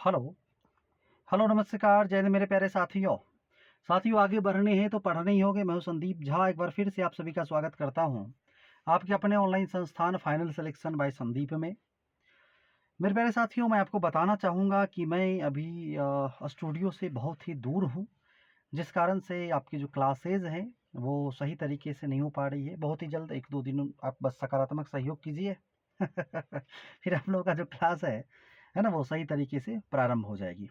Hello, hello नमस्कार, जय हिंद मेरे प्यारे साथियों। साथियों आगे बढ़ने हैं तो पढ़ने ही होंगे। मैं हूं संदीप झा, एक बार फिर से आप सभी का स्वागत करता हूं आपके अपने ऑनलाइन संस्थान फाइनल सिलेक्शन बाय संदीप में। मेरे प्यारे साथियों, मैं आपको बताना चाहूँगा कि मैं अभी स्टूडियो से बहुत ही दूर हूँ, जिस कारण से आपकी जो क्लासेज़ हैं, वो सही तरीके से नहीं हो पा रही है। बहुत ही जल्द 1-2 दिन आप बस सकारात्मक सहयोग कीजिए फिर आप लोगों का जो क्लास है ना, वो सही तरीके से प्रारंभ हो जाएगी।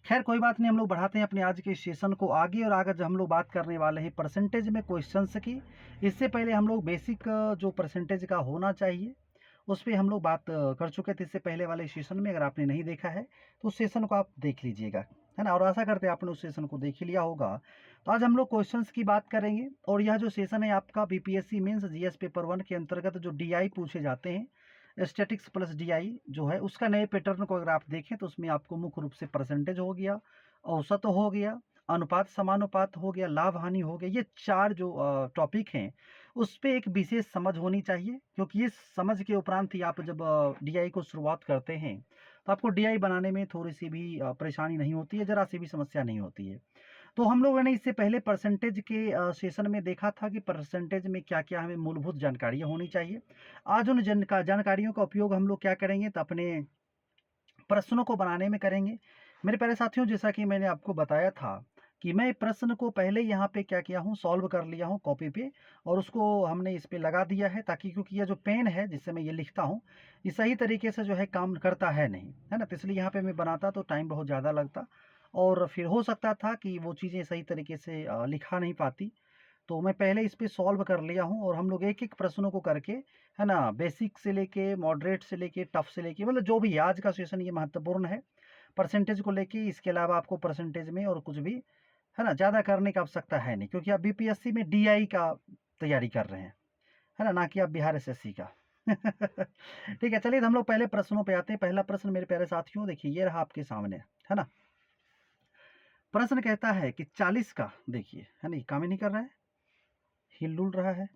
खैर कोई बात नहीं, हम लोग बढ़ाते हैं अपने आज के सेशन को आगे। और आगे जो हम लोग बात करने वाले हैं परसेंटेज में क्वेश्चंस की। इससे पहले हम लोग बेसिक जो परसेंटेज का होना चाहिए उस पे हम लोग बात कर चुके थे इससे पहले वाले सेशन में। अगर आपने नहीं देखा है तो उस सेशन को आप देख लीजिएगा, है ना। और आशा करते हैं आपने उस सेशन को देख ही लिया होगा। तो आज हम लोग क्वेश्चंस की बात करेंगे। और यह जो सेशन है आपका बीपीएससी मेंस जीएस पेपर 1 के अंतर्गत जो डीआई पूछे जाते हैं, स्टैटिक्स प्लस डीआई जो है, उसका नए पैटर्न को अगर आप देखें तो उसमें आपको मुख्य रूप से परसेंटेज हो गया, औसत हो गया, अनुपात समानुपात हो गया, लाभ हानि हो गया। ये 4 जो टॉपिक हैं उस पे एक विशेष समझ होनी चाहिए, क्योंकि ये समझ के उपरांत ही आप जब डीआई को शुरुआत करते हैं तो आपको डीआई बनाने में थोड़ी सी भी परेशानी नहीं होती है, ज़रा सी भी समस्या नहीं होती है। तो हम लोगों ने इससे पहले परसेंटेज के सेशन में देखा था कि परसेंटेज में क्या-क्या हमें मूलभूत जानकारियाँ होनी चाहिए। आज उन जानकारियों का उपयोग हम लोग क्या करेंगे तो अपने प्रश्नों को बनाने में करेंगे। मेरे प्यारे साथियों, जैसा कि मैंने आपको बताया था कि मैं प्रश्न को पहले यहाँ पे क्या किया हूँ, सॉल्व कर लिया हूँ कॉपी पे, और उसको हमने इस पे लगा दिया है, ताकि क्योंकि ये जो पेन है जिससे मैं ये लिखता हूँ, ये सही तरीके से जो है काम करता है नहीं, है ना। तो इसलिए यहाँ पे मैं बनाता तो टाइम बहुत ज़्यादा लगता, और फिर हो सकता था कि वो चीज़ें सही तरीके से लिखा नहीं पाती। तो मैं पहले इस पे सॉल्व कर लिया हूँ, और हम लोग एक-एक प्रश्नों को करके, है ना, बेसिक से लेके मॉडरेट से लेके टफ से लेके, मतलब जो भी है, आज का सेशन ये महत्वपूर्ण है परसेंटेज को लेके। इसके अलावा आपको परसेंटेज में और कुछ भी, है ना, ज़्यादा करने की आवश्यकता है नहीं, क्योंकि आप बीपीएससी में डीआई का तैयारी कर रहे हैं, है ना, ना कि आप बिहार एसएससी का। ठीक है, चलिए तो हम लोग पहले प्रश्नों पे आते हैं। पहला प्रश्न मेरे प्यारे साथियों देखिए, ये रहा आपके सामने, है ना। प्रश्न कहता है कि 40 का, देखिए, है ना, ये काम ही नहीं कर रहा है, हिल-डुल रहा है,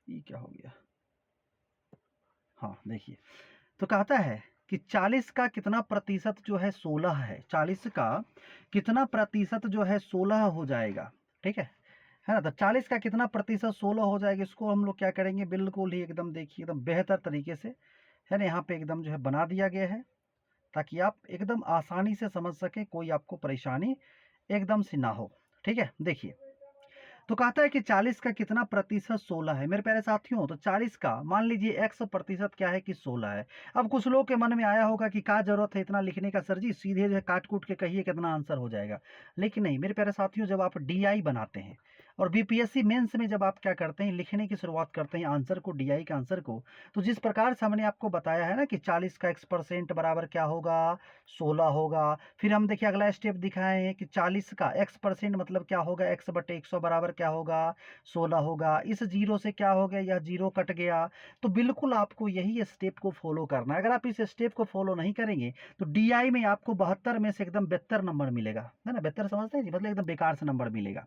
ये क्या हो गया। हाँ, देखिए, तो कहता है कि 40 का कितना प्रतिशत जो है 16 है। 40 का कितना प्रतिशत जो है 16 हो जाएगा, ठीक है ना। तो 40 का कितना प्रतिशत 16 हो जाएगा, इसको हम लोग क्या करेंगे, बिल्कुल ही एकदम देखिए एकदम बेहतर तरीके से, है ना, यहाँ पे एकदम जो है बना दिया गया है, ताकि आप एकदम आसानी से समझ सकें, कोई आपको परेशानी एकदम से ना हो। ठीक है, देखिए, तो कहता है कि 40 का कितना प्रतिशत 16 है। मेरे प्यारे साथियों, तो 40 का मान लीजिए x प्रतिशत क्या है कि 16 है। अब कुछ लोगों के मन में आया होगा कि क्या जरूरत है इतना लिखने का सर जी, सीधे जो है काट कूट के कहिए कितना आंसर हो जाएगा। लेकिन नहीं मेरे प्यारे साथियों, जब आप डीआई बनाते हैं और बीपीएससी मेंस में जब आप क्या करते हैं, लिखने की शुरुआत करते हैं आंसर को, डीआई के आंसर को, तो जिस प्रकार से हमने आपको बताया है ना कि 40 का x% बराबर क्या होगा, 16 होगा। फिर हम देखिए अगला स्टेप दिखाए हैं कि 40 का x% मतलब क्या होगा, x बटे 100 बराबर क्या होगा, 16 होगा। इस जीरो से क्या हो गया, यह जीरो कट गया। तो बिल्कुल आपको यही स्टेप को फॉलो करना है। अगर आप इस स्टेप को फॉलो नहीं करेंगे तो डीआई में आपको 72 में से एकदम 72 नंबर मिलेगा, है ना। 72 समझते हैं जी, मतलब एकदम बेकार से नंबर मिलेगा।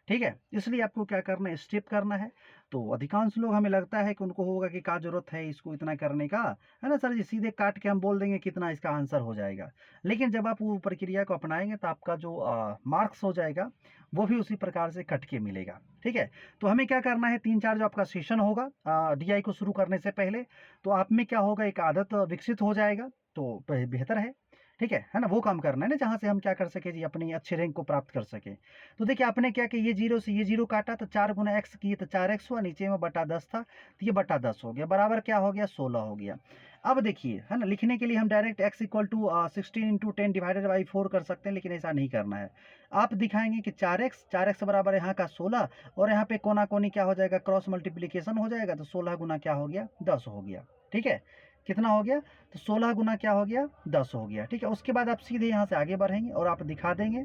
ठीक है, इसलिए आपको क्या करना है, स्टेप करना है। तो अधिकांश लोग, हमें लगता है कि उनको होगा कि क्या जरूरत है इसको इतना करने का, है ना सर जी, सीधे काट के हम बोल देंगे कितना इसका आंसर हो जाएगा। लेकिन जब आप वो प्रक्रिया को अपनाएंगे तो आपका जो मार्क्स हो जाएगा वो भी उसी प्रकार से कट के मिलेगा। ठीक है, तो हमें क्या करना है, 3-4 जो आपका सेशन होगा डीआई को शुरू करने से पहले, तो आप में क्या होगा, एक आदत विकसित हो जाएगा, तो बेहतर है। ठीक है ना, वो काम करना है ना जहाँ से हम क्या कर सके जी, अपनी अच्छे रैंक को प्राप्त कर सके। तो देखिए आपने क्या कि ये जीरो से ये जीरो काटा, तो 4 गुना एक्स किए तो 4x हुआ, नीचे में बटा 10 था तो ये बटा 10 हो गया, बराबर क्या हो गया, 16 हो गया। अब देखिए, है ना, लिखने के लिए हम direct x equal to 16 into 10 divided by 4 कर सकते हैं, लेकिन ऐसा नहीं करना है। आप दिखाएंगे कि 4x बराबर यहाँ का 16, और यहाँ पे कोना कोनी क्या हो जाएगा, क्रॉस मल्टीप्लीकेशन हो जाएगा, तो 16 गुना क्या हो गया, 10 हो गया। ठीक है, कितना हो गया, तो 16 गुना क्या हो गया, 10 हो गया। ठीक है, उसके बाद आप सीधे यहाँ से आगे बढ़ेंगे और आप दिखा देंगे,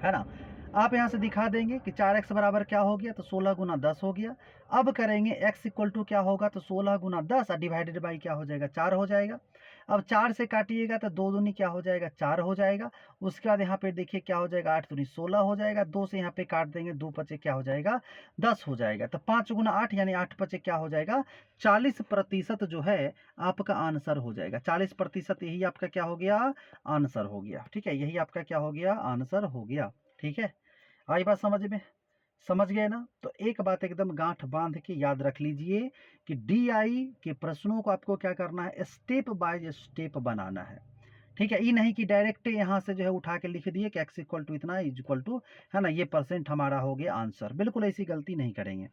है ना। आप यहाँ से दिखा देंगे कि 4x बराबर क्या हो गया, तो 16 गुना 10 हो गया। अब करेंगे x इक्वल टू क्या होगा, तो 16 गुना 10 डिवाइडेड बाई क्या हो जाएगा, 4 हो जाएगा। अब 4 से काटिएगा तो 2 दूनी क्या हो जाएगा, 4 हो जाएगा। उसके बाद यहाँ पे देखिए क्या हो जाएगा, 8 दूनी 16 हो जाएगा। 2 से यहाँ पे काट देंगे, 2 पचे क्या हो जाएगा, 10 हो जाएगा। तो 5 गुना 8 यानी 8 पचे क्या हो जाएगा, 40% जो है आपका आंसर हो जाएगा। 40% यही आपका क्या हो गया, आंसर हो गया। ठीक है, यही आपका क्या हो गया, आंसर हो गया। ठीक है, आई बात समझ में, समझ गए ना। तो एक बात एकदम गांठ बांध के याद रख लीजिए कि डीआई के प्रश्नों को आपको क्या करना है, स्टेप बाय स्टेप बनाना है। ठीक है, ये नहीं कि डायरेक्ट यहाँ से जो है उठा के लिख दिए कि x इक्वल टू इतना इज इक्वल टू, है ना, ये परसेंट हमारा हो गया आंसर। बिल्कुल ऐसी गलती नहीं करेंगे।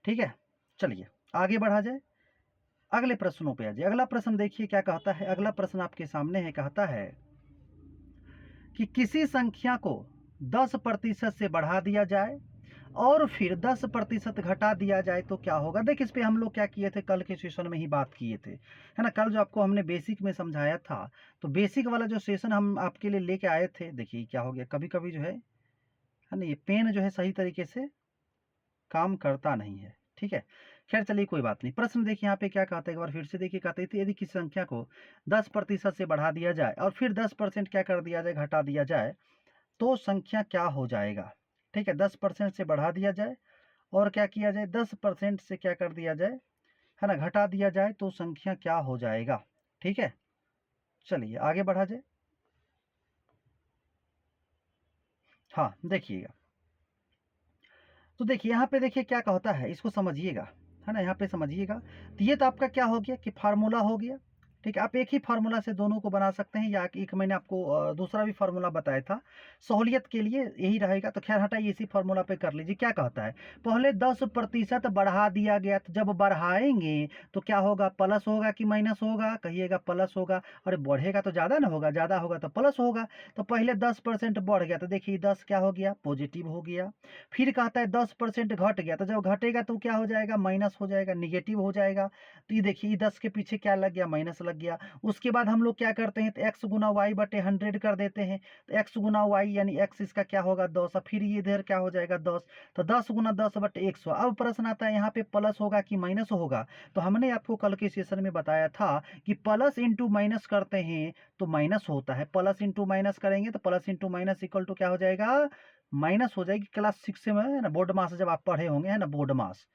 ठीक है, चलिए आगे बढ़ा जाए, अगले प्रश्नों पे आ जाए। अगला प्रश्न देखिए क्या कहता है। अगला प्रश्न आपके सामने है, कहता है कि किसी संख्या को 10% से बढ़ा दिया जाए और फिर 10% घटा दिया जाए तो क्या होगा। देखिए इस पे हम लोग क्या किए थे, कल के सेशन में ही बात किए थे, है ना। कल जो आपको हमने बेसिक में समझाया था, तो बेसिक वाला जो सेशन हम आपके लिए लेके आए थे, देखिए क्या हो गया, कभी कभी जो है ना, ये पेन जो है सही तरीके से काम करता नहीं है। ठीक है, खैर चलिए कोई बात नहीं। प्रश्न देखिए यहाँ पे क्या कहते हैं, एक बार फिर से देखिए, कहते थे यदि किसी संख्या को 10% से बढ़ा दिया जाए और फिर 10% क्या कर दिया जाए, घटा दिया जाए, तो संख्या क्या हो जाएगा। ठीक है, 10% से बढ़ा दिया जाए और क्या किया जाए, 10% से क्या कर दिया जाए, है ना, घटा दिया जाए, तो संख्या क्या हो जाएगा। ठीक है, चलिए आगे बढ़ा जाए। हाँ देखिएगा, तो देखिए यहाँ पे देखिए क्या कहता है, इसको समझिएगा, है ना, यहाँ पे समझिएगा। तो ये तो आपका क्या हो गया कि फार्मूला हो गया। ठीक है, आप एक ही फार्मूला से दोनों को बना सकते हैं, या एक मैंने आपको दूसरा भी फार्मूला बताया था, सहूलियत के लिए यही रहेगा। तो खैर हटाइए, इसी फार्मूला पे कर लीजिए। क्या कहता है, पहले 10% बढ़ा दिया गया, तो जब बढ़ाएंगे तो क्या होगा, प्लस होगा कि माइनस होगा, कहिएगा प्लस होगा। अरे बढ़ेगा तो ज़्यादा ना होगा, ज़्यादा होगा तो प्लस होगा। तो पहले 10% बढ़ गया, तो देखिए 10 क्या हो गया, पॉजिटिव हो गया। फिर कहता है 10% घट गया, तो जब घटेगा तो क्या हो जाएगा, माइनस हो जाएगा, निगेटिव हो जाएगा। तो ये देखिए 10 के पीछे क्या लग गया, माइनस लग गया। उसके बाद हम लोग क्या करते हैं, तो एक्स गुना वाई बटे 100 कर देते हैं। तो एक्स गुना वाई यानी एक्स इसका क्या होगा, 10। और फिर ये इधर क्या हो जाएगा, 10। तो 10 गुना 10 बटे 100। अब प्रश्न आता है यहाँ पे प्लस होगा कि माइनस होगा। तो हमने आपको कल के सेशन में बताया था कि प्लस इंटू माइनस करते हैं तो माइनस होता है, प्लस इंटू माइनस करेंगे तो plus into minus equal to क्या हो जाएगा, माइनस हो जाएगी। क्लास 6 में है ना, बोर्ड मास जब आप पढ़े होंगे, है ना, बोर्ड मास।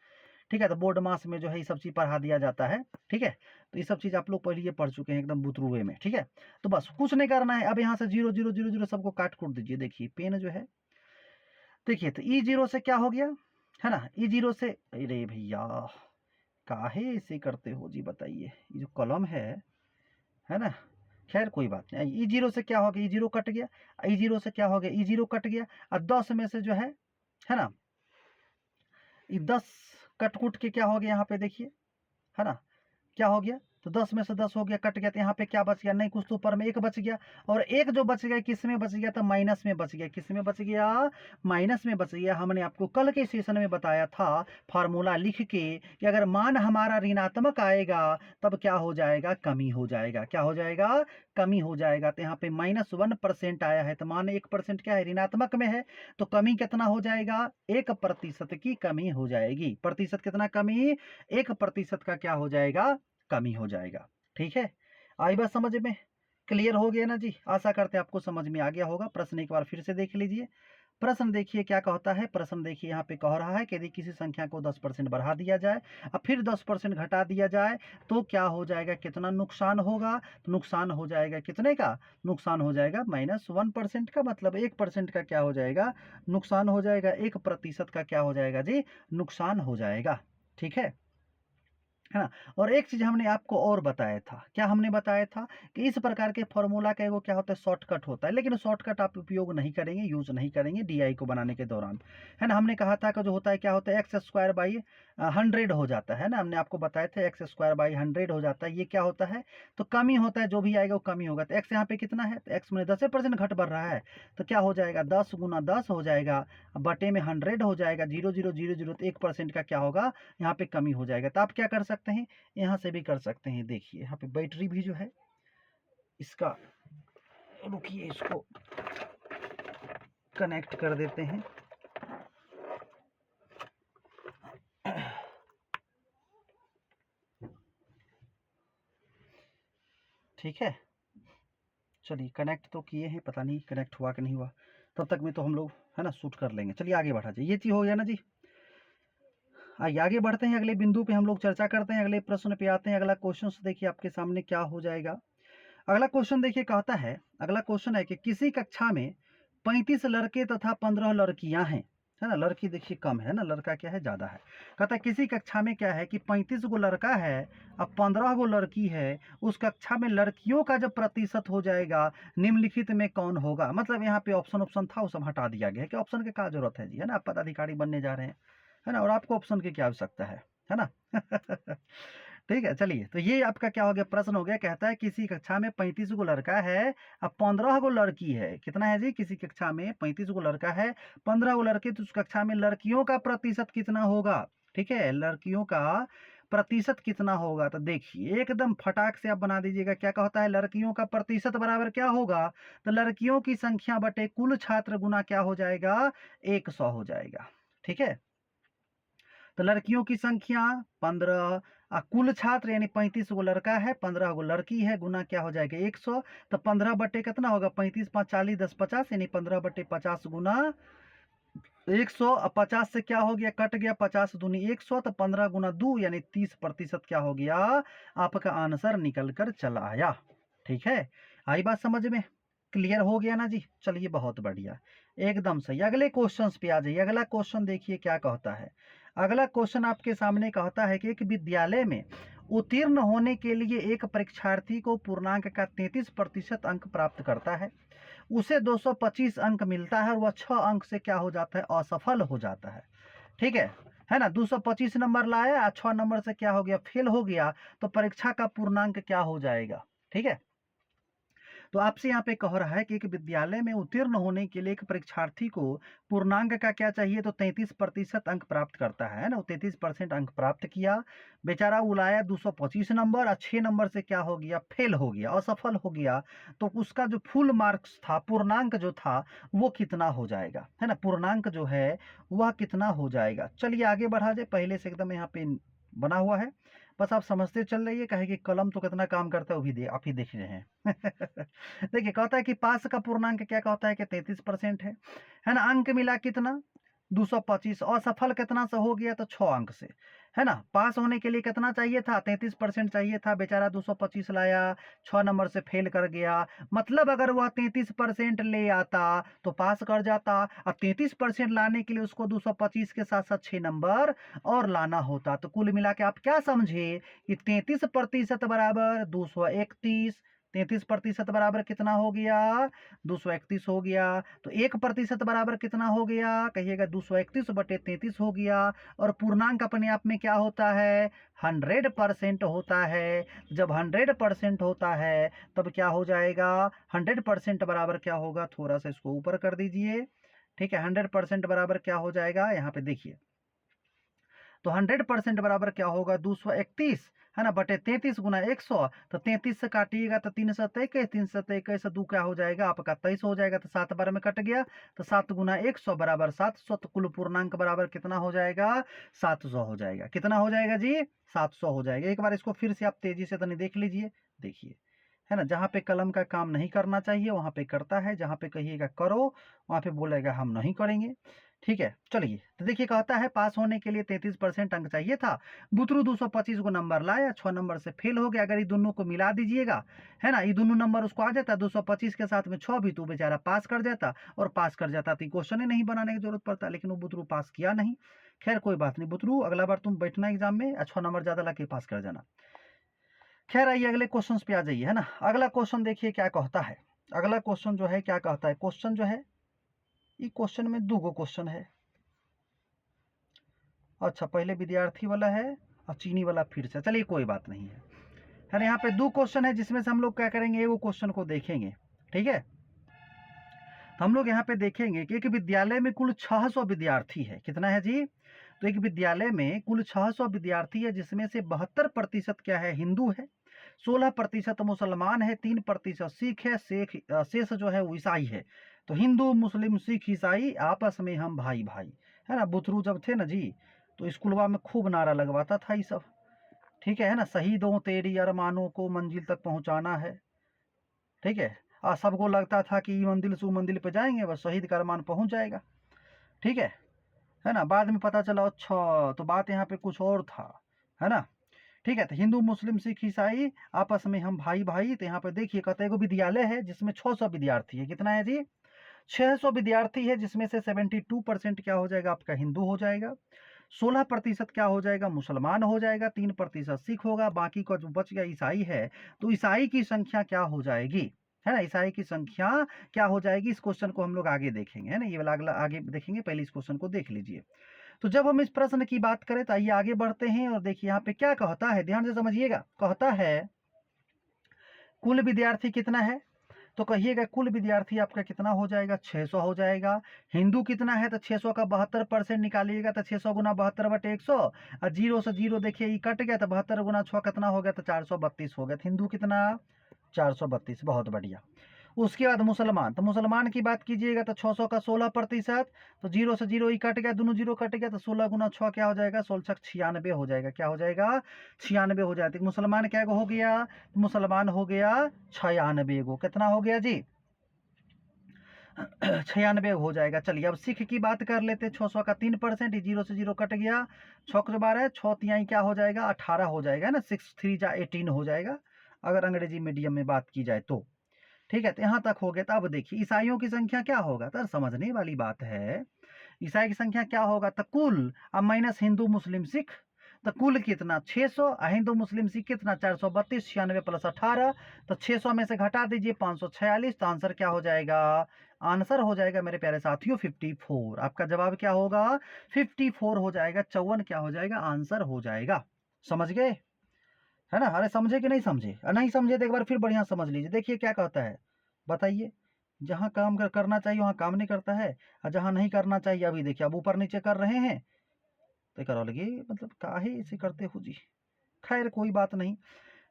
ठीक है, तो बोर्ड मास में जो है ये सब चीज़ पढ़ा दिया जाता है। ठीक है, तो ये सब चीज़ आप लोग पहले ये पढ़ चुके हैं एकदम बुतरुए में। ठीक है, तो बस कुछ नहीं करना है। अब यहाँ से 0 0 0 0 सबको काट कूट दीजिए। देखिए पेन जो है, देखिए तो E0 से क्या हो गया, है ना, E0 से, अरे भैया काहे ऐसे करते हो जी, बताइए, ये जो कलम है ना, खैर कोई बात नहीं। E0 से क्या हो गया, E0 कट गया। E0 से क्या हो गया, E0 कट गया। और 10 में से जो है ना, ये 10 कट कुट के क्या हो गया यहाँ पे देखिए, है ना, क्या हो गया, तो 10 में से 10 हो गया, कट गया। तो यहाँ पे क्या बच गया, नहीं कुछ तो ऊपर में एक बच गया। और एक जो बच गया किस में बच गया, तो माइनस में बच गया। किस में बच गया, माइनस में बच गया। हमने आपको कल के सेशन में बताया था फार्मूला लिख के कि अगर मान हमारा ऋणात्मक आएगा तब क्या हो जाएगा, कमी हो जाएगा। क्या हो जाएगा, कमी हो जाएगा। तो यहाँ पे -1% आया है, तो मान 1% क्या है, ऋणात्मक में है, तो कमी कितना हो जाएगा, 1% की कमी हो जाएगी। प्रतिशत कितना कमी, 1% का क्या हो जाएगा, कमी हो जाएगा। ठीक है, आई बात समझ में, क्लियर हो गया ना जी। आशा करते हैं आपको समझ में आ गया होगा। प्रश्न एक बार फिर से देख लीजिए। प्रश्न देखिए क्या कहता है। प्रश्न देखिए यहाँ पे कह रहा है कि यदि किसी संख्या को 10% बढ़ा दिया जाए और फिर 10% घटा दिया जाए तो क्या हो जाएगा, कितना नुकसान होगा। तो नुकसान हो जाएगा कितने का, नुकसान हो जाएगा -1% का, मतलब 1% का क्या हो जाएगा, नुकसान हो जाएगा। 1% का क्या हो जाएगा जी, नुकसान हो जाएगा। ठीक है ना। और एक चीज हमने आपको और बताया था, क्या हमने बताया था कि इस प्रकार के फॉर्मूला का एगो क्या होता है, शॉर्टकट होता है। लेकिन शॉर्टकट आप उपयोग नहीं करेंगे, यूज नहीं करेंगे डीआई को बनाने के दौरान, है ना। हमने कहा था कि जो होता है क्या होता है, x² / 100 हो जाता है ना। हमने आपको बताया था x² / 100 हो जाता है। ये क्या होता है, तो कमी होता है, जो भी आएगा वो कमी होगा। तो x यहाँ पे कितना है, तो x में 10% घट बढ़ रहा है, तो क्या हो जाएगा, 10 गुना 10 हो जाएगा, बटे में 100 हो जाएगा। 0 0 0 0, तो 1% का क्या होगा, यहाँ पे कमी हो जाएगा। तो आप क्या कर सकते हैं, यहाँ से भी कर सकते हैं। देखिए यहाँ पे बैटरी भी जो है इसका, रुकिए इसको, कनेक्ट कर देते हैं। ठीक है, चलिए कनेक्ट तो किए हैं, पता नहीं कनेक्ट हुआ कि नहीं हुआ। तब तक में तो हम लोग है ना शूट कर लेंगे। चलिए आगे बढ़ा जाए, ये चीज़ हो गया ना जी। आइए आगे बढ़ते हैं, अगले बिंदु पे हम लोग चर्चा करते हैं, अगले प्रश्न पे आते हैं। अगला क्वेश्चन देखिए आपके सामने क्या हो जाएगा। अगला क्वेश्चन देखिए कहता है, अगला क्वेश्चन है कि किसी कक्षा में 35 लड़के तथा 15 लड़कियां हैं, है ना। लड़की देखिए कम है ना, लड़का क्या है ज़्यादा है। कहता है किसी कक्षा में क्या है कि 35 गो लड़का है अब 15 गो लड़की है, उस कक्षा में लड़कियों का जब प्रतिशत हो जाएगा निम्नलिखित में कौन होगा। मतलब यहाँ पे ऑप्शन था वो सब हटा दिया गया है कि ऑप्शन की क्या जरूरत है जी, है ना। आप पदाधिकारी बनने जा रहे हैं, है ना, और आपको ऑप्शन की क्या आवश्यकता है ना। ठीक है, चलिए तो ये आपका क्या हो गया, प्रश्न हो गया। कहता है किसी कक्षा में 35 गो लड़का है अब 15 गो लड़की है। कितना है जी, किसी कक्षा में 35 गो लड़का है 15 गो लड़के, तो उस कक्षा में लड़कियों का प्रतिशत कितना होगा। ठीक है, लड़कियों का प्रतिशत कितना होगा। तो देखिए एकदम फटाक से आप बना दीजिएगा। क्या कहता है, लड़कियों का प्रतिशत बराबर क्या होगा, तो लड़कियों की संख्या बटे कुल छात्र गुना क्या हो जाएगा, 100 हो जाएगा। ठीक है, तो लड़कियों की संख्या 15, कुल छात्र यानी 35 गो लड़का है 15 गो लड़की है, गुना क्या हो जाएगा 100। तो 15 बटे कितना होगा, 35 5 40 10 50, यानी 15 बटे 50 गुना 100। अब 50 से क्या हो गया, कट गया, 50 दूनी 100, तो 15 गुना 2 यानी 30% क्या हो गया, आपका आंसर निकल कर चला आया। ठीक है, आई बात समझ में, क्लियर हो गया ना जी। चलिए बहुत बढ़िया, एकदम सही। अगले क्वेश्चन पे आ जाइए। अगला क्वेश्चन देखिए क्या कहता है। अगला क्वेश्चन आपके सामने कहता है कि एक विद्यालय में उत्तीर्ण होने के लिए एक परीक्षार्थी को पूर्णांक का 33% अंक प्राप्त करता है, उसे 225 अंक मिलता है और वह 6 अंक से क्या हो जाता है, असफल हो जाता है। ठीक है ना, 225 नंबर लाया 6 नंबर से क्या हो गया, फेल हो गया, तो परीक्षा का पूर्णांक क्या हो जाएगा। ठीक है, तो आपसे यहाँ पे कह रहा है कि एक विद्यालय में उत्तीर्ण होने के लिए एक परीक्षार्थी को पूर्णांक का क्या चाहिए, तो 33% अंक प्राप्त करता है ना। 33% अंक प्राप्त किया, बेचारा उलाया 225 नंबर और 6 नंबर से क्या हो गया, फेल हो गया, असफल हो गया। तो उसका जो फुल मार्क्स था, पूर्णांक जो था वो कितना हो जाएगा, है ना। पूर्णांक जो है वह कितना हो जाएगा। चलिए आगे बढ़ा जाए, पहले से एकदम यहाँ पे बना हुआ है, बस आप समझते चल रहिए। कहे कि कलम तो कितना काम करता है वो भी आप ही देख रहे हैं। देखिए कहता है कि पास का पूर्णांक क्या कहता है कि 33% है ना। अंक मिला कितना 225, असफल कितना से हो गया, तो 6 अंक से, है ना। पास होने के लिए कितना चाहिए था, 33% चाहिए था, बेचारा 225 लाया, 6 नंबर से फेल कर गया। मतलब अगर वह 33% ले आता तो पास कर जाता, अब 33% लाने के लिए उसको 225 के साथ साथ 6 नंबर और लाना होता। तो कुल मिला के आप क्या समझे कि 33% बराबर 231, 33% बराबर कितना हो गया, 231 हो गया। तो 1% बराबर कितना हो गया, कहिएगा 231 बटे 33 हो गया। और पूर्णांक अपने आप में क्या होता है, 100% होता है। जब 100% होता है तब क्या हो जाएगा, 100% बराबर क्या होगा, थोड़ा सा इसको ऊपर कर दीजिए। ठीक है, 100% बराबर क्या हो जाएगा, यहाँ पे देखिए, तो 100% बराबर क्या होगा, 231 है ना, बटे 33 गुना 100। तो 33 से काटिएगा तो 323, 323 2 क्या हो जाएगा आपका 23 हो जाएगा। तो 7 बार में कट गया, तो 7 गुना 100 बराबर 700। तो कुल पूर्णांक बराबर कितना हो जाएगा, 700 हो जाएगा। कितना हो जाएगा जी, 700 हो जाएगा। एक बार इसको फिर से आप तेजी से तनी देख लीजिए। देखिए, है ना, जहाँ पे कलम का काम नहीं करना चाहिए वहाँ पे करता है, जहाँ पे कहिएगा करो वहाँ पे बोलेगा हम नहीं करेंगे। ठीक है, चलिए तो देखिए कहता है पास होने के लिए 33% अंक चाहिए था, बुतरू 225 को नंबर लाया, 6 नंबर से फेल हो गया। अगर ये दोनों को मिला दीजिएगा, है ना, ये दोनों नंबर उसको आ जाता, 225 के साथ में 6 भी, तो बेचारा पास कर जाता। और पास कर जाता तो क्वेश्चन ही नहीं बनाने की जरूरत पड़ता, लेकिन वो बुतरू पास किया नहीं। खैर कोई बात नहीं बुतरू, अगला बार तुम बैठना एग्जाम में 6 नंबर ज्यादा ला के पास कर जाना। खैर आइए अगले क्वेश्चन पे आ जाइए, है ना। अगला क्वेश्चन देखिए क्या कहता है। अगला क्वेश्चन जो है क्या कहता है, क्वेश्चन जो है ये क्वेश्चन में 2 गो क्वेश्चन है। अच्छा, पहले विद्यार्थी वाला है और चीनी वाला फिर से, चलिए कोई बात नहीं है। ना, यहाँ पे 2 क्वेश्चन है जिसमें से हम लोग क्या करेंगे, एगो क्वेश्चन को देखेंगे। ठीक है, तो हम लोग यहाँ पे देखेंगे कि एक विद्यालय में कुल 600 विद्यार्थी है। कितना है जी, तो एक विद्यालय में कुल 600 विद्यार्थी है, जिसमें से 72% क्या है, हिंदू है, 16% मुसलमान है, 3% सिख है, शेष जो है वो ईसाई है। तो हिंदू मुस्लिम सिख ईसाई आपस में हम भाई भाई, है ना। बुतरू जब थे ना जी, तो स्कूलवा में खूब नारा लगवाता था ये सब, ठीक है ना। शहीदों तेरी अरमानों को मंजिल तक पहुंचाना है, ठीक है। सबको लगता था कि मंजिल सु मंजिल पे जाएंगे, बस शहीद का अरमान पहुंच जाएगा, ठीक है ना। बाद में पता चला अच्छा तो बात यहाँ पे कुछ और था, है ना। ठीक है, तो हिंदू मुस्लिम सिख ईसाई आपस में हम भाई भाई। तो यहाँ पे देखिए कहते हैं विद्यालय है जिसमें 600 विद्यार्थी है। कितना है जी? 600 विद्यार्थी है, जिसमें से 72% क्या हो जाएगा आपका हिंदू हो जाएगा, 16% क्या हो जाएगा मुसलमान हो जाएगा, 3% सिख होगा, बाकी का जो बच गया ईसाई है। तो ईसाई की संख्या क्या हो जाएगी, है ना। ईसाई की संख्या क्या हो जाएगी, इस क्वेश्चन को हम लोग आगे देखेंगे, है ना। ये वाला अगला आगे देखेंगे, पहले इस क्वेश्चन को देख लीजिए। तो जब हम इस प्रश्न की बात करें तो आइए आगे बढ़ते हैं और देखिए यहाँ पे क्या कहता है, ध्यान से समझिएगा। कहता है कुल विद्यार्थी कितना है, तो कहिएगा कुल विद्यार्थी आपका कितना हो जाएगा, 600 हो जाएगा। हिंदू कितना है, तो 600 का 72% निकालिएगा, तो 600 गुना 72/100, और जीरो से जीरो देखिए ये कट गया, तो 72 गुना 6 कितना हो गया, तो 432 हो गया। तो हिंदू कितना, 432, बहुत बढ़िया। उसके बाद मुसलमान, तो मुसलमान की बात कीजिएगा तो 600 का 16%, तो जीरो से जीरो ही कट गया, दोनों जीरो कट गया, तो 16 गुना 6 क्या हो जाएगा, 16 96 हो जाएगा। क्या हो जाएगा, 96 हो जाएगा। मुसलमान क्या हो गया, मुसलमान हो गया 96 गो। कितना हो गया जी, 96 हो जाएगा। चलिए अब सिख की बात कर लेते हैं। 600 का 3%, जीरो से जीरो कट गया, 6 के 12, 6 तिहाई क्या हो जाएगा, 18 हो जाएगा, है ना। 6 3 जा 18 हो जाएगा अगर अंग्रेजी मीडियम में बात की जाए तो, ठीक है। तो यहाँ तक हो गया। तो अब देखिए ईसाइयों की संख्या क्या होगा, तो समझने वाली बात है। ईसाई की संख्या क्या होगा, तो कुल अब माइनस हिंदू मुस्लिम सिख, तो कुल कितना 600, हिंदू मुस्लिम सिख कितना 432, 96 प्लस 18, तो 600 में से घटा दीजिए 546, तो आंसर क्या हो जाएगा, आंसर हो जाएगा मेरे प्यारे साथियों 54। आपका जवाब क्या होगा, 54 हो जाएगा। 54 क्या हो जाएगा, आंसर हो जाएगा। समझ गए, है ना। अरे समझे कि नहीं समझे, नहीं समझे तो एक बार फिर बढ़िया समझ लीजिए। देखिए क्या कहता है, बताइए। जहाँ काम करना चाहिए वहाँ काम नहीं करता है, और जहाँ नहीं करना चाहिए, अभी देखिए अब ऊपर नीचे कर रहे हैं, तो करो लगे मतलब काहे इसे करते हो जी। खैर कोई बात नहीं।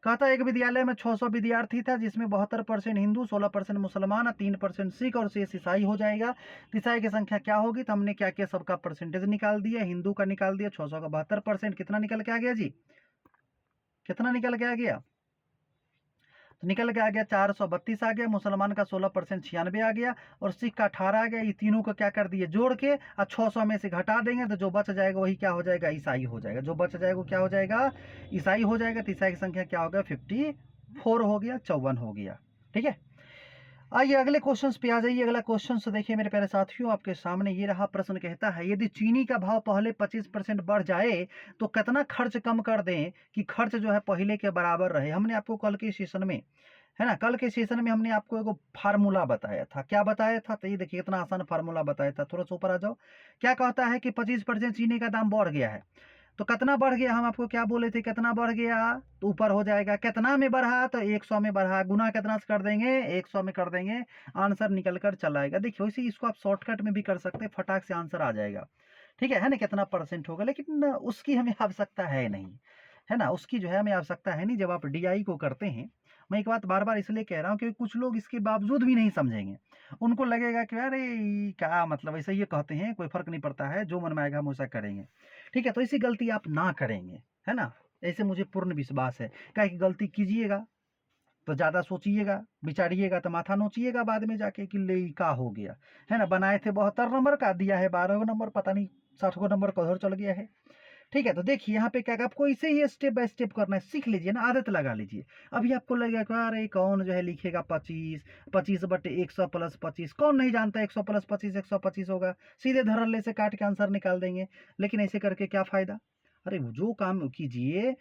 कहता है एक विद्यालय में 600 विद्यार्थी था, जिसमें 72% हिंदू, 16% मुसलमान और 3% सिख और शेष ईसाई हो जाएगा। ईसाई की संख्या क्या होगी, तो हमने क्या किया, सबका परसेंटेज निकाल दिया, हिंदू का निकाल दिया। 600 का 72% कितना निकल के आ गया जी, कितना निकल के आ गया, तो निकल के आ गया 432 आ गया। मुसलमान का 16% 96 आ गया, और सिख का 18 आ गया। ये तीनों को क्या कर दिए, जोड़ के, और 600 में से घटा देंगे, तो जो बच जाएगा वही क्या हो जाएगा, ईसाई हो जाएगा। जो बच जाएगा वो क्या हो जाएगा, ईसाई हो जाएगा। तो ईसाई की संख्या क्या हो गया, 54 हो गया, 54 हो गया, ठीक है। आइए अगले क्वेश्चन पे आ जाइए। अगला क्वेश्चन देखिए मेरे प्यारे साथियों, आपके सामने ये रहा प्रश्न। कहता है यदि चीनी का भाव पहले 25% बढ़ जाए तो कितना खर्च कम कर दें कि खर्च जो है पहले के बराबर रहे। हमने आपको कल के सेशन में, है ना, कल के सेशन में हमने आपको एगो फार्मूला बताया था। क्या बताया था, तो ये देखिए कितना आसान फार्मूला बताया था। थोड़ा सा ऊपर आ जाओ। क्या कहता है कि 25% चीनी का दाम बढ़ गया है, तो कितना बढ़ गया, हम आपको क्या बोले थे, कितना बढ़ गया, तो ऊपर हो जाएगा। कितना में बढ़ा, तो 100 में बढ़ा, गुना कितना से कर देंगे, 100 में कर देंगे, आंसर निकल कर चला आएगा। देखिए वैसे इसको आप शॉर्टकट में भी कर सकते हैं, फटाक से आंसर आ जाएगा, ठीक है ना। कितना परसेंट होगा, लेकिन उसकी हमें आवश्यकता है नहीं, है ना। उसकी जो है हमें आवश्यकता है नहीं जब आप डीआई को करते हैं। मैं एक बात बार बार इसलिए कह रहा हूँ क्योंकि कुछ लोग इसके बावजूद भी नहीं समझेंगे। उनको लगेगा कि अरे क्या मतलब, ऐसे ये कहते हैं, कोई फर्क नहीं पड़ता है, जो मन में आएगा हम वैसा करेंगे, ठीक है। तो ऐसी गलती आप ना करेंगे, है ना। ऐसे मुझे पूर्ण विश्वास है। क्या कि गलती कीजिएगा तो ज़्यादा सोचिएगा, विचारिएगा तो माथा नोचिएगा बाद में जाके कि ले का हो गया, है ना। बनाए थे 72 नंबर का, दिया है 12 नंबर, पता नहीं 60 नंबर कधर चल गया है, ठीक है। तो देखिए यहाँ पे क्या आपको इसे ही स्टेप बाय स्टेप करना है, सीख लीजिए ना, आदत लगा लीजिए। अभी आपको लगेगा कि अरे कौन जो है लिखेगा 25, 25/100 प्लस 25, कौन नहीं जानता 100 प्लस 25 125 होगा, सीधे धड़ल्ले से काट के आंसर निकाल देंगे। लेकिन ऐसे करके क्या फायदा। अरे जो काम कीजिए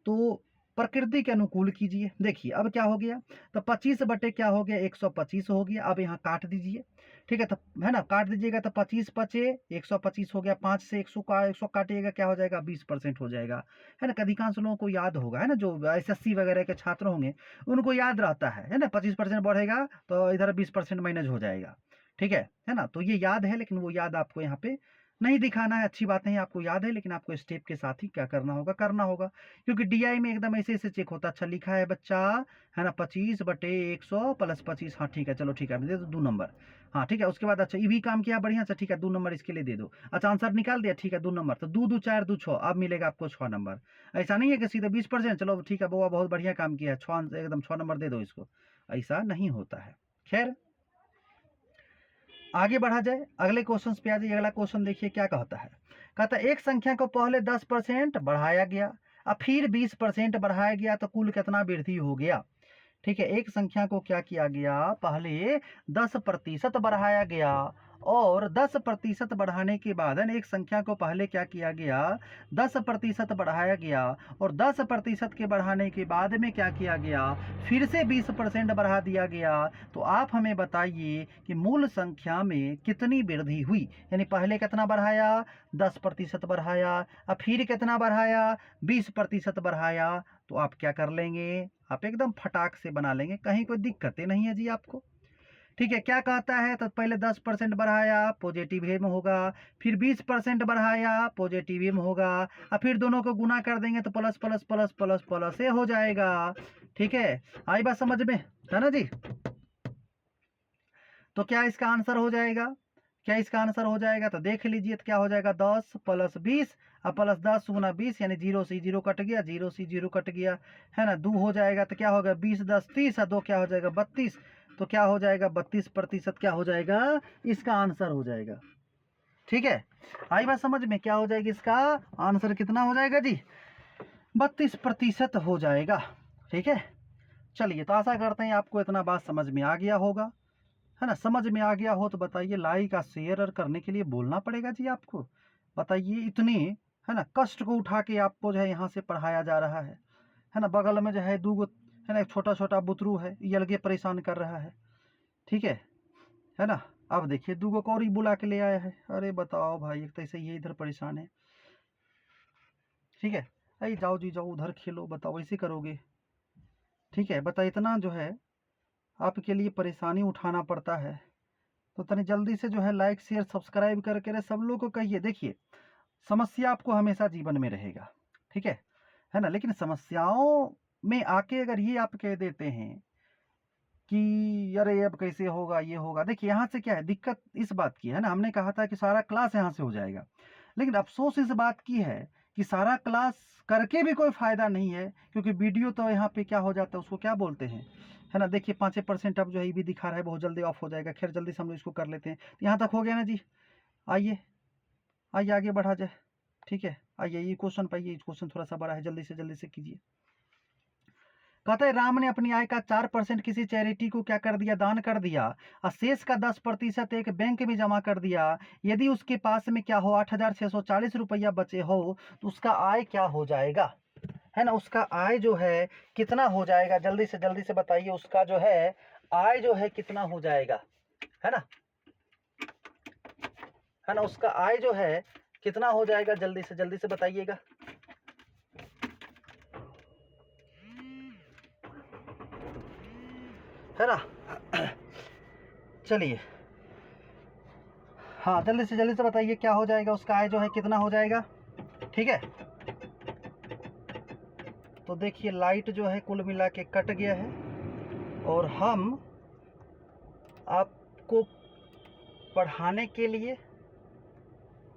तो प्रकृति के अनुकूल कीजिए। देखिए अब क्या हो गया, तो 25 बटे क्या हो गया, 125 हो गया। अब यहाँ काट दीजिए, ठीक है, तो है ना, काट दीजिएगा तो 25 बचे 125 हो गया। 5 से 100 काटिएगा क्या हो जाएगा, 20% हो जाएगा, है ना। अधिकांश लोगों को याद होगा, है ना, जो एसएससी वगैरह के छात्र होंगे उनको याद रहता है ना। 25% बढ़ेगा तो इधर 20% माइनस हो जाएगा, ठीक है ना। तो ये याद है, लेकिन वो याद आपको यहाँ पे नहीं दिखाना है, अच्छी बात नहीं, आपको याद है, लेकिन आपको स्टेप के साथ ही क्या करना होगा, क्योंकि डीआई में एकदम ऐसे ऐसे चेक होता है। अच्छा लिखा है बच्चा, है ना, 25/100 + 25। हाँ ठीक है, चलो ठीक है, दे दो 2 नंबर। हाँ ठीक है, उसके बाद अच्छा ये भी काम किया बढ़िया से, ठीक है 2 नंबर इसके लिए दे दो। अच्छा आंसर निकाल दिया, ठीक है 2 नंबर, तो 2 2 4 2 6, अब मिलेगा आपको 6 नंबर। ऐसा नहीं है कि सीधे 20%, चलो ठीक है बुआ बहुत बढ़िया काम किया है, 6 एकदम 6 नंबर दे दो इसको, ऐसा नहीं होता है। खैर आगे बढ़ा जाए, अगले क्वेश्चन पे आ जाइए। अगला क्वेश्चन देखिए क्या कहता है। कहता है एक संख्या को पहले 10% बढ़ाया गया और फिर 20% बढ़ाया गया तो कुल कितना वृद्धि हो गया। ठीक है, एक संख्या को क्या किया गया, पहले 10% बढ़ाया गया और 10% बढ़ाने के बाद एक संख्या को पहले क्या किया गया, 10% बढ़ाया गया और 10% के बढ़ाने के बाद में क्या किया गया, फिर से 20% बढ़ा दिया गया। तो आप हमें बताइए कि मूल संख्या में कितनी वृद्धि हुई। यानी पहले कितना बढ़ाया, 10% बढ़ाया और फिर कितना बढ़ाया, 20% बढ़ाया। तो आप क्या कर लेंगे, आप एकदम फटाक से बना लेंगे, कहीं कोई दिक्कतें नहीं है जी आपको। ठीक है, क्या कहता है, तो पहले 10% बढ़ाया पॉजिटिव में होगा, फिर 20% बढ़ाया पॉजिटिव में होगा और फिर दोनों को गुना कर देंगे तो plus plus plus plus plus से हो जाएगा। ठीक है, आई बात समझ में, है ना जी। तो क्या इसका आंसर हो जाएगा, क्या इसका आंसर हो जाएगा, तो देख लीजिए तो क्या हो जाएगा, 10 + 20 और प्लस 10 × 20, यानी 0 से 0 कट गया, 0 से 0 कट गया, है ना, 2 हो जाएगा तो क्या होगा, 20 10 30 और 2 क्या हो जाएगा 32। तो क्या हो जाएगा, 32% क्या हो जाएगा, इसका आंसर हो जाएगा। ठीक है, आई बात समझ में, क्या हो जाएगी, इसका आंसर कितना हो जाएगा जी, 32% हो जाएगा। ठीक है, चलिए तो आशा करते हैं आपको इतना बात समझ में आ गया होगा, है ना। समझ में आ गया हो तो बताइए, लाइक और शेयर करने के लिए बोलना पड़ेगा जी आपको। बताइए इतने, है ना, कष्ट को उठा के आपको जो है यहाँ से पढ़ाया जा रहा है ना। बगल में जो है 2 है ना, एक छोटा छोटा बुतरू है, ये अलगे परेशान कर रहा है। ठीक है ना। अब देखिए 2 को और ही बुला के ले आया है, अरे बताओ भाई, एक तो ऐसे ये इधर परेशान है। ठीक है, अरे जाओ जी जाओ उधर खेलो, बताओ ऐसे करोगे। ठीक है, बता इतना जो है आपके लिए परेशानी उठाना पड़ता है, तो तनी जल्दी से जो है लाइक शेयर सब्सक्राइब करके सब लोग को कहिए। देखिए समस्या आपको हमेशा जीवन में रहेगा, ठीक है ना, लेकिन समस्याओं में आके अगर ये आप कह देते हैं कि अरे अब कैसे होगा, ये होगा, देखिए यहाँ से क्या है दिक्कत इस बात की है ना, हमने कहा था कि सारा क्लास यहाँ से हो जाएगा, लेकिन अफसोस इस बात की है कि सारा क्लास करके भी कोई फायदा नहीं है, क्योंकि वीडियो तो यहाँ पे क्या हो जाता है, उसको क्या बोलते हैं, है ना। देखिए 5% अब जो है ये भी दिखा रहा है, बहुत जल्दी ऑफ हो जाएगा। खैर जल्दी से हम लोग इसको कर लेते हैं, यहाँ तक हो गया ना जी। आइए आइए आगे बढ़ा जाए। ठीक है, आइए ये क्वेश्चन पाइए, क्वेश्चन थोड़ा सा बड़ा है, जल्दी से कीजिए। कहते हैं राम ने अपनी आय का 4% किसी चैरिटी को क्या कर दिया, दान कर दिया और शेष का 10% एक बैंक में जमा कर दिया। यदि उसके पास में क्या हो 8,640 रुपया बचे हो तो उसका आय क्या हो जाएगा, है ना, उसका आय जो है कितना हो जाएगा, जल्दी से बताइए, उसका जो है आय जो है कितना हो जाएगा, है ना, उसका आय जो है कितना हो जाएगा, जल्दी से बताइएगा। है ना, चलिए हाँ जल्दी से बताइए क्या हो जाएगा, उसका आय जो है कितना हो जाएगा। ठीक है, तो देखिए लाइट जो है कुल मिला के कट गया है और हम आपको पढ़ाने के लिए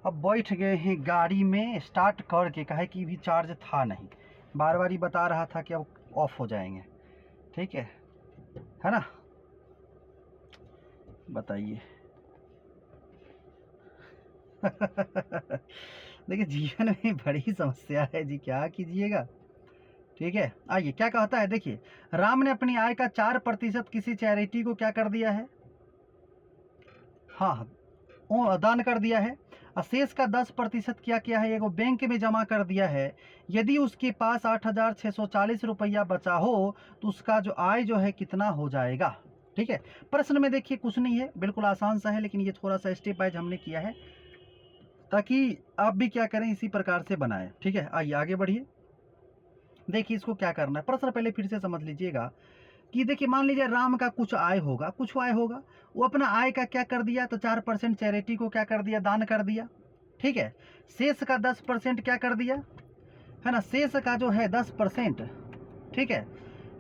अब बैठ गए हैं गाड़ी में, स्टार्ट करके, कहे कि भी चार्ज था नहीं, बार बार ही बता रहा था कि अब ऑफ हो जाएंगे। ठीक है ना, बताइए देखिए जीवन में बड़ी समस्या है जी, क्या कीजिएगा। ठीक है, आइए क्या कहता है, देखिए राम ने अपनी आय का 4% किसी चैरिटी को क्या कर दिया है, हाँ दान कर दिया है, और शेष का 10% क्या किया है, वो बैंक में जमा कर दिया है। यदि उसके पास 8,640 रुपया बचा हो तो उसका जो आय जो है कितना हो जाएगा। ठीक है, प्रश्न में देखिए कुछ नहीं है, बिल्कुल आसान सा है, लेकिन ये थोड़ा सा स्टेप वाइज हमने किया है ताकि आप भी क्या करें इसी प्रकार से बनाएं। ठीक है, आइए आगे बढ़िए। देखिए इसको क्या करना है, प्रश्न पहले फिर से समझ लीजिएगा कि देखिए मान लीजिए राम का कुछ आय होगा, वो अपना आय का क्या कर दिया, तो 4% चैरिटी को क्या कर दिया, दान कर दिया। ठीक है। शेष का 10% क्या कर दिया, है ना, शेष का जो है 10%, ठीक है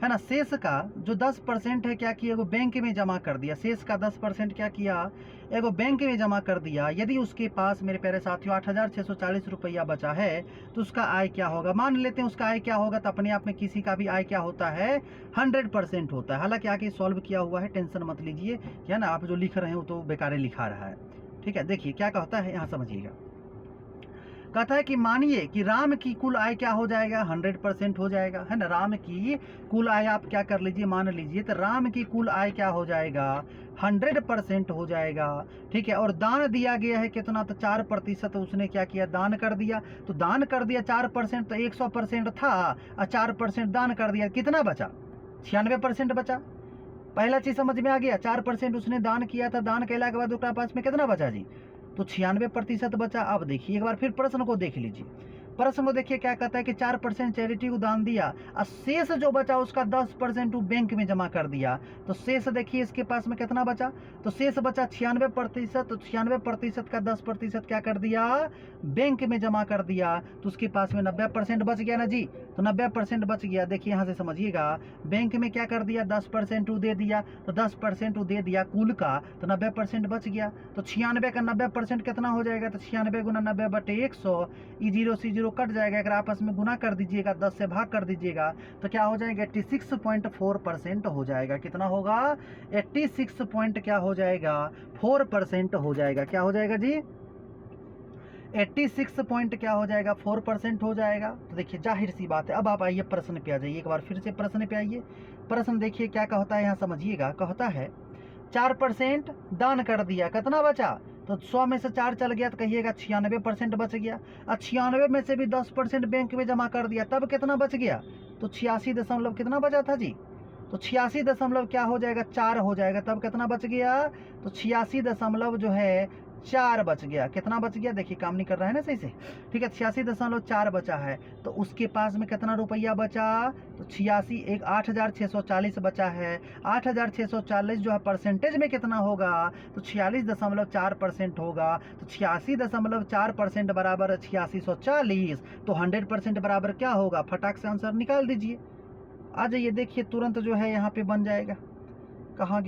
ना, शेष का जो 10% है क्या किया, एगो बैंक में जमा कर दिया। शेष का 10% क्या किया, एगो बैंक में जमा कर दिया। यदि उसके पास मेरे प्यारे साथियों 8,640 रुपया बचा है तो उसका आय क्या होगा। मान लेते हैं उसका आय क्या होगा, तो अपने आप में किसी का भी आय क्या होता है, 100% होता है। हालांकि आगे सॉल्व किया हुआ है, टेंशन मत लीजिए, है ना, आप जो लिख रहे हो तो बेकार लिखा रहा है। ठीक है, देखिए क्या कहता है, यहाँ समझिएगा। कहता है कि मानिए कि राम की कुल आय क्या हो जाएगा, 100% हो जाएगा, है ना। राम की कुल आय आप क्या कर लीजिए, मान लीजिए, तो राम की कुल आय क्या हो जाएगा, 100% हो जाएगा। ठीक है, और दान दिया गया है कितना, तो 4%। उसने क्या किया, दान कर दिया। तो दान कर दिया 4%, तो 100% था और 4% दान कर दिया, कितना बचा, 96% बचा। पहला चीज समझ में आ गया, 4% उसने दान किया था, दान कैला के बाद उसके पास में कितना बचा जी, तो 96% बचा। अब देखिए एक बार फिर प्रश्न को देख लीजिए, प्रश्न को देखिए क्या कहता है कि 4% चैरिटी को दान दिया और शेष जो बचा उसका 10% वो बैंक में जमा कर दिया। तो शेष देखिए इसके पास में कितना बचा, तो शेष बचा 96%। तो 96% का 10% क्या कर दिया, बैंक में जमा कर दिया, तो उसके पास में 90% बच गया ना जी। तो 90% बच गया। देखिए यहाँ से समझिएगा, बैंक में क्या कर दिया, 10% वो दे दिया, तो 10% वो दे दिया कुल का, तो 90% बच गया। तो 96 का 90% कितना हो जाएगा, तो 96 गुना 90/100, ई 0 से 0 कट जाएगा। अगर आपस में गुना कर दीजिएगा, 10 से भाग कर दीजिएगा, तो क्या हो जाएगा, 86.4% हो जाएगा। कितना होगा, 86 पॉइंट क्या हो जाएगा, 4% हो जाएगा। क्या हो जाएगा जी, 86 पॉइंट क्या हो जाएगा, 4% हो जाएगा। तो देखिए जाहिर सी बात है। अब आप आइए प्रश्न पे आ जाइए, एक बार फिर से प्रश्न पे आइए। प्रश्न देखिए क्या कहता है, यहाँ समझिएगा। कहता है 4% दान कर दिया, कितना बचा, तो 100 में से 4 चल गया, तो कहिएगा 96% बच गया। और 96 में से भी 10% बैंक में जमा कर दिया, तब कितना बच गया, तो 86 दशमलव कितना बचा था जी, तो 86 दशमलव क्या हो जाएगा, 4 हो जाएगा। तब कितना बच गया, तो 86 दशमलव जो है 4 बच गया। कितना बच गया, देखिए काम नहीं कर रहा है ना सही से। ठीक है, 86.4 बचा है। तो उसके पास में कितना रुपया बचा, तो 8,640 बचा है। 8,640 जो है परसेंटेज में कितना होगा, तो 46.4% होगा। तो 86.4% बराबर 8640, तो 100% बराबर क्या होगा, फटाक से आंसर निकाल दीजिए। आ जाइए, देखिए तुरंत जो है यहाँ पे बन जाएगा। कहाँ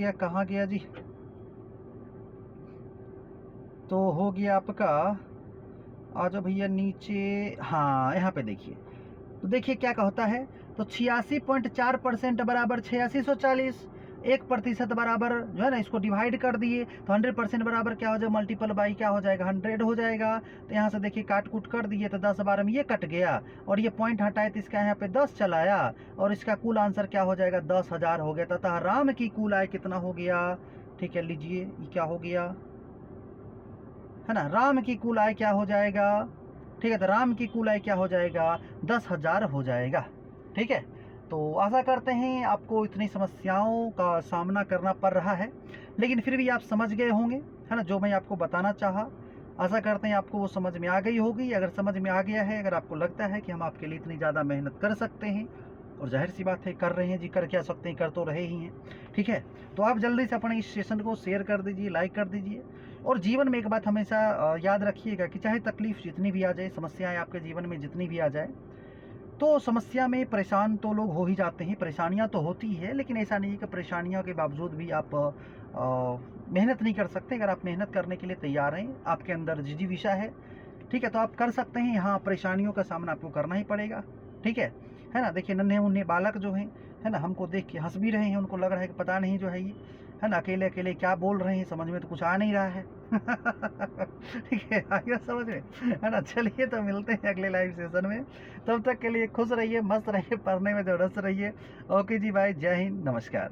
गया जी, तो हो गया आपका, आ जाओ भैया नीचे, हाँ यहाँ पे देखिए। तो देखिए क्या कहता है, तो 86.4% बराबर 8640, 1% बराबर जो है ना, इसको डिवाइड कर दिए, तो 100% बराबर क्या हो जाएगा, मल्टीपल बाई क्या हो जाएगा, 100 हो जाएगा। तो यहाँ से देखिए काट कूट कर दिए, तो 10 12 में ये कट गया, और ये पॉइंट हटाए तो इसका यहाँ पे 10 चलाया, और इसका कुल आंसर क्या हो जाएगा, 10,000 हो गया। तथा राम की कुल आय कितना हो गया, ठीक है, लीजिए ये क्या हो गया, है ना, राम की कुल आय क्या हो जाएगा, ठीक है, तो राम की कुल आय क्या हो जाएगा, 10,000 हो जाएगा। ठीक है, तो आशा करते हैं आपको इतनी समस्याओं का सामना करना पड़ रहा है, लेकिन फिर भी आप समझ गए होंगे, है ना, जो मैं आपको बताना चाहा। आशा करते हैं आपको वो समझ में आ गई होगी। अगर समझ में आ गया है, अगर आपको लगता है कि हम आपके लिए इतनी ज़्यादा मेहनत कर सकते हैं, और जाहिर सी बात है कर रहे हैं जी, कर क्या सकते हैं, कर तो रहे ही हैं। ठीक है, तो आप जल्दी से अपने इस सेशन को शेयर कर दीजिए, लाइक कर दीजिए। और जीवन में एक बात हमेशा याद रखिएगा कि चाहे तकलीफ जितनी भी आ जाए, समस्याएं आपके जीवन में जितनी भी आ जाए, तो समस्या में परेशान तो लोग हो ही जाते हैं, परेशानियां तो होती है, लेकिन ऐसा नहीं है कि परेशानियों के बावजूद भी आप मेहनत नहीं कर सकते। अगर आप मेहनत करने के लिए तैयार हैं, आपके अंदर जिजीविषा है, ठीक है, तो आप कर सकते हैं। यहाँ परेशानियों का सामना आपको करना ही पड़ेगा। ठीक है ना। देखिए नन्हे मुन्ने बालक जो हैं, है ना, हमको देख के हंस भी रहे हैं, उनको लग रहा है कि पता नहीं जो है ये, है ना, अकेले अकेले क्या बोल रहे हैं, समझ में तो कुछ आ नहीं रहा है। ठीक है, आ गया समझ में, है ना। चलिए तो मिलते हैं अगले लाइव सेशन में, तब तक के लिए खुश रहिए, मस्त रहिए, पढ़ने में जबरदस्त रहिए। ओके जी, बाय, जय हिंद, नमस्कार।